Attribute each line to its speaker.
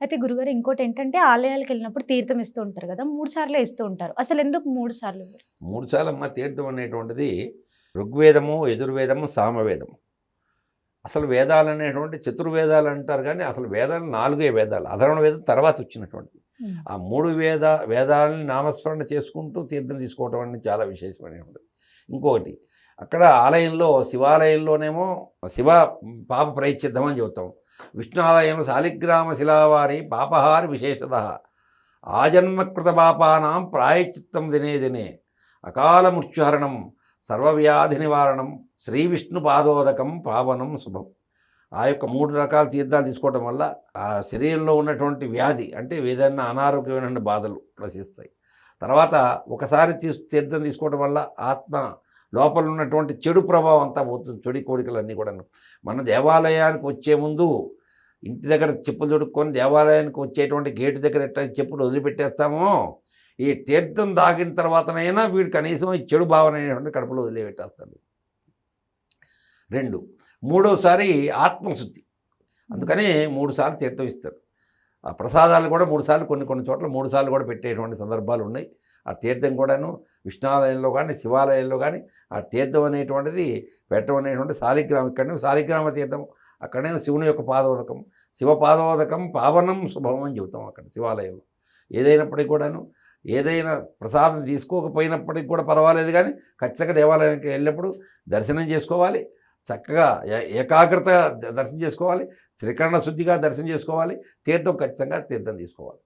Speaker 1: అయితే గురుగారు ఇంకోటేంటంటే ఆలయాలకెళ్ళినప్పుడు తీర్థం ఇస్తూ ఉంటారు గదా! 3 సార్లే ఇస్తూ ఉంటారు. అసలెందుకు 3 సార్లు ఇవ్వరు?
Speaker 2: 3 సార్లమ్మ తీర్థం అనేటువంటిది ఋగ్వేదము, యజుర్వేదము, సామవేదము. అసలు వేదాలనేటువంటి చతుర్వేదాలు అంటారు గానీ, అసలు వేదాలు 4 వేదాలు. అధర్వణ వేదం తర్వాత వచ్చినటువంటిది.
Speaker 1: హ్మ్.
Speaker 2: ఆ 3 వేదాలని నామస్మరణ చేసుకుంటూ తీర్థం తీసుకోవటం అనేది చాలా విశేషమైనటువంటిది. ఇంకొకటి అక్కడ ఆలయంలో శివాలయంలోనేమో శివ పాప ప్రయశ్చిద్దం అని చెబుతాం. విష్ణు ఆలయంలో శాలిగ్రామ శిలావారి పాపహారి విశేషతః ఆజన్మకృత పాపానాం ప్రాయశ్చిత్తం దినే దినే అకాల మృత్యుహరణం సర్వవ్యాధి నివారణం శ్రీ విష్ణు పాదోదకం పావనం శుభం. ఆ యొక్క 3 రకాల తీర్థాలు తీసుకోవడం వల్ల ఆ శరీరంలో ఉన్నటువంటి వ్యాధి అంటే ఏదైనా అనారోగ్యమైన బాధలు నశిస్తాయి. తర్వాత ఒకసారి తీర్థం తీసుకోవడం వల్ల ఆత్మ లోపల ఉన్నటువంటి చెడు ప్రభావం అంతా పోతుంది. చెడు కోరికలన్నీ కూడాను. మన దేవాలయానికి వచ్చే ముందు ఇంటి దగ్గర చెప్పులు తొడుక్కొని దేవాలయానికి వచ్చేటువంటి గేటు దగ్గర ఎట్లా చెప్పులు వదిలిపెట్టేస్తామో, ఈ తీర్థం తాగిన తర్వాతనైనా వీడు కనీసం ఈ చెడు భావన అనేటువంటి కడుపులో వదిలిపెట్టేస్తాడు. 2 మూడోసారి ఆత్మశుద్ధి. అందుకని 3 సార్లు తీర్థం ఇస్తారు. ఆ ప్రసాదాలు కూడా 3 సార్లు కొన్ని చోట్ల 3 సార్లు కూడా పెట్టేటువంటి సందర్భాలు ఉన్నాయి. ఆ తీర్థం కూడాను విష్ణాలయంలో కానీ, శివాలయంలో కానీ ఆ తీర్థం అనేటువంటిది పెట్టడం అనేటువంటి శాలిగ్రామం. ఇక్కడనేమో శాలిగ్రామ తీర్థం, అక్కడనేమో శివుని యొక్క పాదోదకం. శివ పాదోదకం పావనం శుభం అని చెబుతాం అక్కడ శివాలయంలో. ఏదైనప్పటికీ కూడాను ఏదైనా ప్రసాదం తీసుకోకపోయినప్పటికి కూడా పర్వాలేదు కానీ ఖచ్చితంగా దేవాలయానికి వెళ్ళినప్పుడు దర్శనం చేసుకోవాలి. చక్కగా ఏకాగ్రత దర్శనం చేసుకోవాలి. త్రికరణ శుద్ధిగా దర్శనం చేసుకోవాలి. తీర్థం ఖచ్చితంగా తీర్థం తీసుకోవాలి.